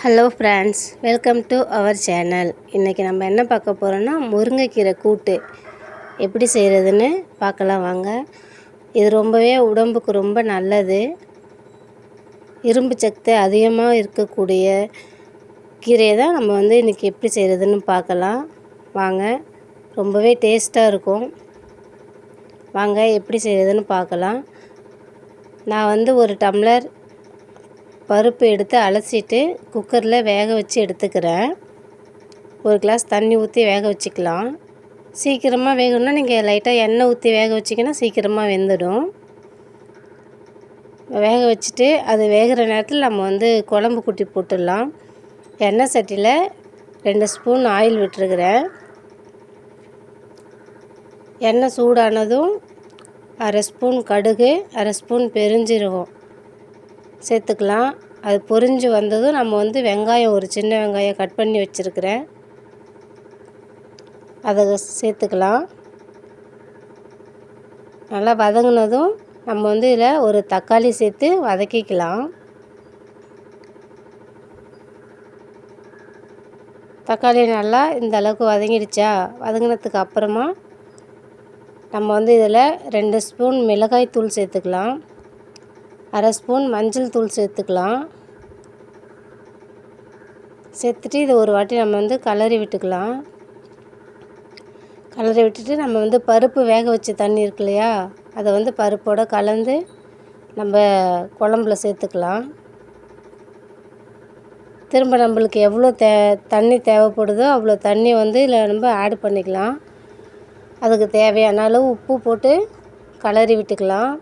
Hello friends, welcome to our channel. இன்றைக்கி நம்ம என்ன பார்க்க போகிறோன்னா முருங்கைக்கீரை கூட்டு எப்படி செய்கிறதுன்னு பார்க்கலாம் வாங்க. இது ரொம்பவே உடம்புக்கு ரொம்ப நல்லது. இரும்பு சத்து அதிகமாக இருக்கக்கூடிய கீரையை தான் நம்ம இன்றைக்கி எப்படி செய்கிறதுன்னு பார்க்கலாம் வாங்க. ரொம்பவே டேஸ்ட்டாக இருக்கும். வாங்க எப்படி செய்கிறதுன்னு பார்க்கலாம். நான் ஒரு டம்ளர் பருப்பு எடுத்து அலசிட்டு குக்கரில் வேக வச்சு எடுத்துக்கிறேன். ஒரு கிளாஸ் தண்ணி ஊற்றி வேக வச்சுக்கலாம். சீக்கிரமாக வேகணும்னா நீங்கள் லைட்டாக எண்ணெய் ஊற்றி வேக வச்சிங்கன்னா சீக்கிரமாக வெந்துடும். வேக வச்சுட்டு அது வேகிற நேரத்தில் நம்ம குழம்பு குட்டி போட்டுடலாம். எண்ணெய் சட்டியில் 2 ஸ்பூன் ஆயில் விட்டுருக்கிறேன். எண்ணெய் சூடானதும் 1/2 ஸ்பூன் கடுகு, 1/2 ஸ்பூன் பெருஞ்சீரகம் சேர்த்துக்கலாம். அது பொரிஞ்சு வந்ததும் நம்ம வெங்காயம், ஒரு சின்ன வெங்காயம் கட் பண்ணி வச்சுருக்கிறேன், அதை சேர்த்துக்கலாம். நல்லா வதங்கினதும் நம்ம இதில் ஒரு தக்காளி சேர்த்து வதக்கிக்கலாம். தக்காளி நல்லா இந்த அளவுக்கு வதங்கிடுச்சா, வதங்கினதுக்கு அப்புறமா நம்ம இதில் 2 ஸ்பூன் மிளகாய் தூள் சேர்த்துக்கலாம். 1/2 ஸ்பூன் மஞ்சள் தூள் சேர்த்துக்கலாம். சேர்த்துட்டு இதை ஒரு வாட்டி நம்ம கலரி விட்டுக்கலாம். கலரி விட்டுட்டு நம்ம பருப்பு வேக வச்ச தண்ணி இருக்கு இல்லையா, அதை பருப்போடு கலந்து நம்ம குழம்புல சேர்த்துக்கலாம். திரும்ப நம்மளுக்கு எவ்வளோ தண்ணி தேவைப்படுதோ அவ்வளோ தண்ணி இதில் நம்ம ஆட் பண்ணிக்கலாம். அதுக்கு தேவையான அளவு உப்பு போட்டு கலரி விட்டுக்கலாம்.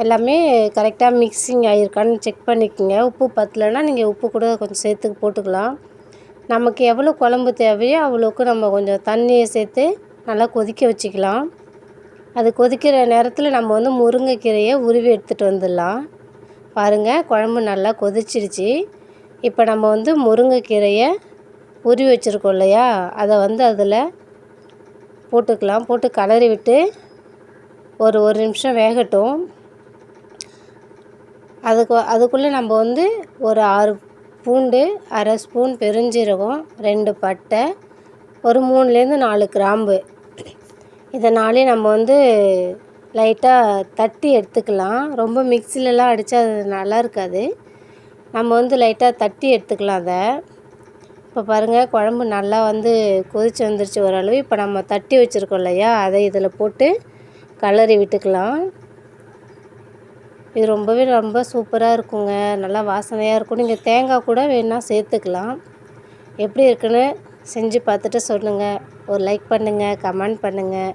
எல்லாமே கரெக்டாக மிக்சிங் ஆகிருக்கான்னு செக் பண்ணிக்கோங்க. உப்பு பத்தலைன்னா நீங்கள் உப்பு கூட கொஞ்சம் சேர்த்து போட்டுக்கலாம். நமக்கு எவ்வளோ குழம்பு தேவையோ அவ்வளோக்கு நம்ம கொஞ்சம் தண்ணியை சேர்த்து நல்லா கொதிக்க வச்சுக்கலாம். அது கொதிக்கிற நேரத்தில் நம்ம முருங்கைக்கீரையை உருவி எடுத்துகிட்டு வந்துடலாம். பாருங்கள், குழம்பு நல்லா கொதிச்சிருச்சு. இப்போ நம்ம முருங்கைக்கீரையை உருவி வச்சுருக்கோம் இல்லையா, அதை அதில் போட்டுக்கலாம். போட்டு கலரி விட்டு ஒரு நிமிஷம் வேகட்டும். அதுக்குள்ளே நம்ம ஒரு 6 பூண்டு, 1/2 ஸ்பூன் பெருஞ்சீரகம், 2 பட்டை, ஒரு 3லேருந்து 4 கிராம்பு, இதை நாளையும் நம்ம லைட்டாக தட்டி எடுத்துக்கலாம். ரொம்ப மிக்சிலலாம் அடித்தா அது நல்லா இருக்காது. நம்ம லைட்டாக தட்டி எடுத்துக்கலாம் அதை. இப்போ பாருங்கள், குழம்பு நல்லா கொதிச்சு வந்துருச்சு ஓரளவு. இப்போ நம்ம தட்டி வச்சுருக்கோம் இல்லையா, அதை இதில் போட்டு கலரி விட்டுக்கலாம். இது ரொம்ப சூப்பராக இருக்குங்க. நல்லா வாசனையாக இருக்கும். நீங்கள் தேங்காய் கூட வேணால் சேர்த்துக்கலாம். எப்படி இருக்குன்னு செஞ்சு பார்த்துட்டு சொல்லுங்கள். ஒரு லைக் பண்ணுங்கள், கமெண்ட் பண்ணுங்கள்,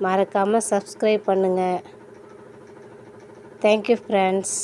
மறக்காமல் சப்ஸ்கிரைப் பண்ணுங்கள். Thank you friends.